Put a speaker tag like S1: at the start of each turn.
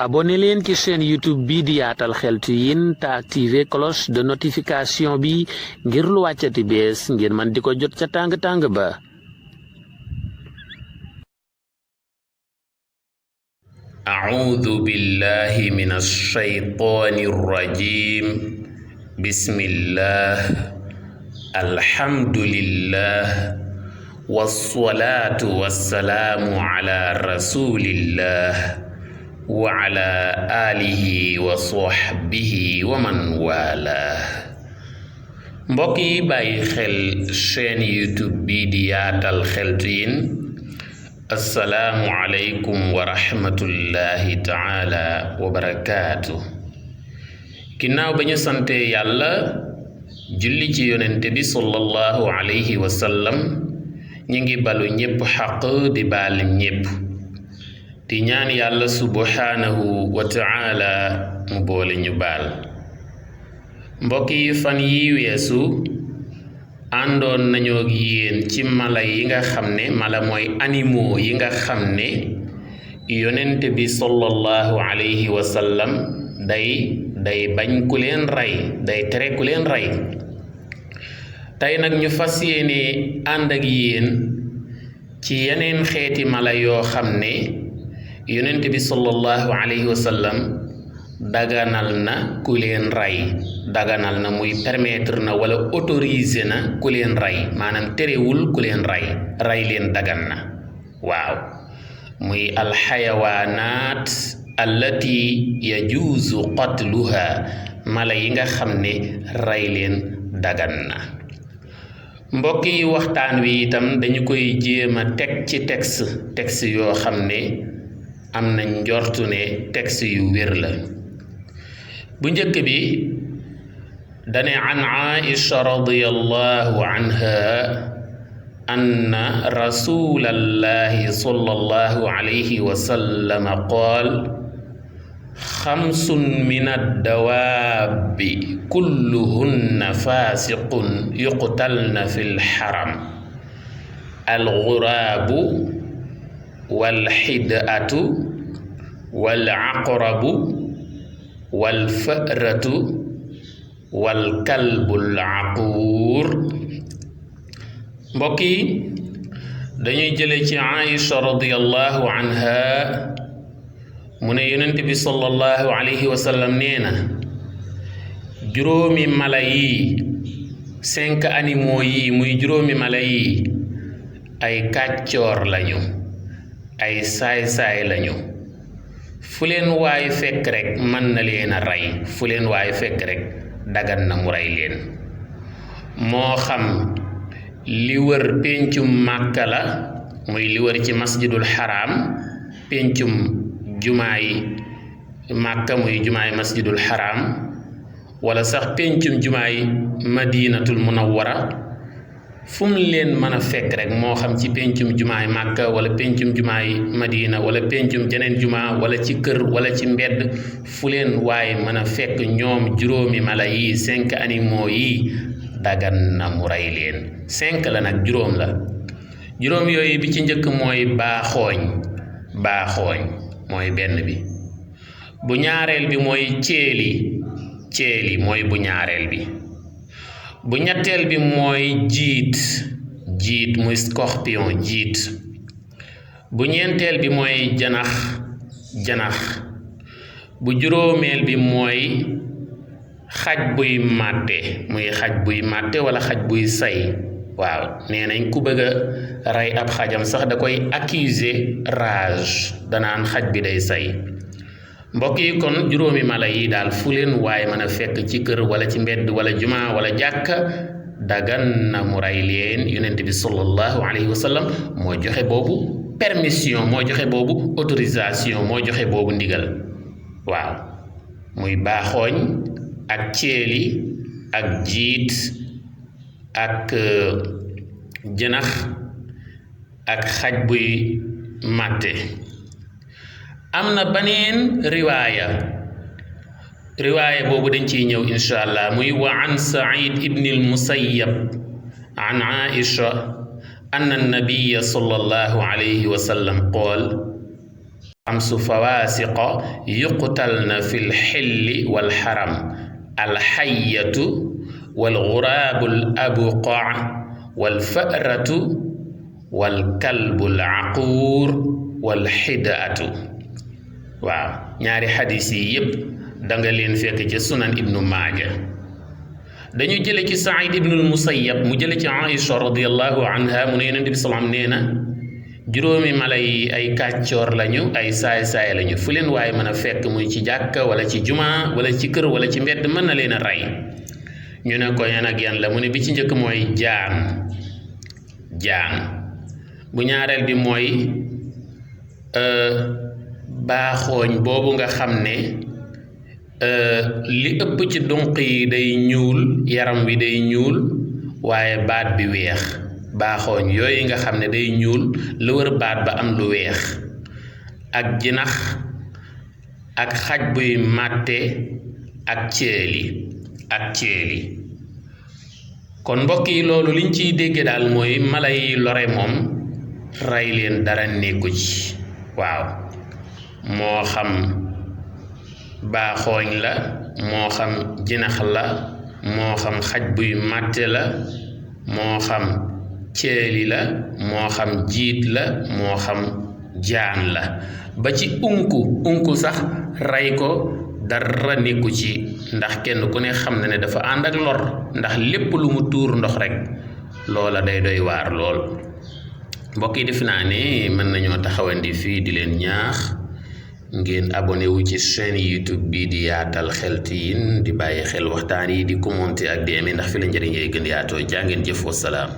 S1: abonné leen ci chaîne YouTube bi di Yaatal Xeltu Yin te activer cloche de notification bi ngir lu wàccati bees ngir man di ko jot ca tàng-tàng ba.
S2: A'uudu billahi minash shaytaanir rajiim. Bismillah. Alhamdulillah. Wassalaatu wassalaamu ala rasulillah wa ala alihi wa sahbihi wa man wala. mbokk yi bàyyi xel chaîne YouTube bi di Yaatal Xeltu Yin, assalaamu aleykum wa rahmatullahi taala wa barakaatu. ginnaaw ba ñu sante yàlla julli ci yonente bi sallallahu alayhi wa sallam, ñi ngi balu ñépp xaq di baal ñépp di ñaan yàlla subhanahu wa ta'ala mu boole ñu baal. mbokk yi fan yi weesu àndoon nañoo ak yéen ci mala yi nga xam ne mala mooy animaux yi nga xam ne yonent bi sallallahu alayhi wa sallam day bañ ku leen rey, day tere ku leen rey. tey nag ñu fas yéene ànd ak yéen ci yeneen xeeti mala yoo xam ne yonent bi sallallahu alayhi wa sallam daganal na ku leen rey, daganal na muy permettre na wala autorisé na ku leen rey, maanaam terewul ku leen rey leen dagan na. waaw, muy alxayawaanaat allati yajuuzu qatluha, mala yi nga xam ne rey leen dagan na. mbokk yi waxtaan wi itam dañu koy jéem a teg ci texte yoo xam ne am na njortu ne texte yu wér la. bu njëkk bi dane an Aisha radiyallahu anha anna rasulallahi sallallahu alayhi wa sallam qaal xamsun min addawaabi kulluhunna faasiqun yuqtalna fi lxaram: alxuraabu walxidatu walaqrabu walfaratu walkalbul aquur. mbokk yi dañuy jële ci Aisha radiyallahu anha mu ne yonent bi sallallahu alayhi wa sallam nee na juróomi mala yi, 5 animaux yi, muy juróomi mala yi ay kàccoor lañu, ay saay-saay lañu. fu leen waay fekk rek mën na leen a rey, fu leen waay fekk rek dagan na mu rey leen. moo xam li wër péncum Màkka la, muy li wër ci masjidul haram, péncum jumaay Màkka muy jumaay masjidul haram, wala sax péncum jumaay madinatul munawwara. fu mu leen mën a fekk rek, moo xam ci péncum jumaay Màkka wala péncum jumaay madina wala péncum jeneen jumaa wala ci kër wala ci mbedd, fu leen waaye mën a fekk ñoom juróomi mala yi, 5 animaux yi, dagan na mu rey leen. 5 la nag, juróom la. juróom yooyu bi ci njëkk mooy baaxooñ mooy benn bi. bu ñaareel bi mooy ceeli mooy bu ñaareel bi. bu ñetteel bi mooy jiit muy scorpion, jiit. bu ñeenteel bi mooy janax. bu juróomeel bi mooy xaj buy màtte, muy xaj buy màtte wala xaj buy say. waaw, nee nañ ku bëgg a rey ab xajam sax da koy accuser rage, danaan xaj bi day say. mbokk yi kon juróomi mala yi daal fu leen waaye mën a fekk ci kër wala ci mbedd wala jumaa wala jàkka, dagan na mu rey leen. yonent bi sallallahu alayhi wa sallam moo joxe boobu permission, moo joxe boobu autorisation, moo joxe boobu ndigal. waaw, muy baaxooñ ak ceeli ak jiit ak jënax ak xaj buy màtte. am na beneen riwaaya boobu dañ ciy ñëw insha allah, muy wa an Saïd ibn al-Musayyab an Aisha anna an-nabiyya sallallahu alayhi wa sallam qaal xamsu fawaasiqa yuqtalna fi lxilli walxaram alxayatu walguraabu alabuqaa walfaratu walkalbu alaquur walxidaatu. waaw ñaari xadis yi yépp danga leen fekk ci sunan ibnu maaja. dañu jële ci said ibnul musayyab mu jële ci aïcha radiallahu anha mu ne yonent bi salaam nee na juróomi mala yi ay kàccoor lañu, ay saay-saay lañu, fu leen waaye mën a fekk muy ci jàkka wala ci juma wala ci kër wala ci mbedd mën na leen a rey. ñu ne ko yan ak yan la mu ne bi ci njëkk mooy jaan bu ñaareel bi mooy baaxooñ boobu nga xam ne li ëpp ci dunq yi day ñuul, yaram wi day ñuul waaye baat bi weex. baaxooñ yooyu nga xam ne day ñuul lu wër baat ba am lu weex, ak jinax ak xaj buy màtte ak ceeli. kon mbokk yi loolu liñ ciy dégge daal mooy mala yi lore moom rey leen dara nekku ci. waaw moo xam baaxooñ la, moo xam jinax la, moo xam xaj buy màtte la, moo xam ceeli la, moo xam jiit la, moo xam jaan la, ba ci unku sax rey ko dara nekku ci, ndax kenn ku ne xam na ne dafa ànd ak lor, ndax lépp lu mu tuur ndox rek loola day doy waar lool. mbokk yi def naa ne mën nañoo taxawandi fii di leen ñaax ngeen abonné wu ci chaîne YouTube bi di Yaatal Xeltu Yin, di bàyyi xel waxtaan yi, di commenter ak di aimer, ndax fi la njëriñ ngay gën yaatoo. jaa ngeen jëf, wasalaam.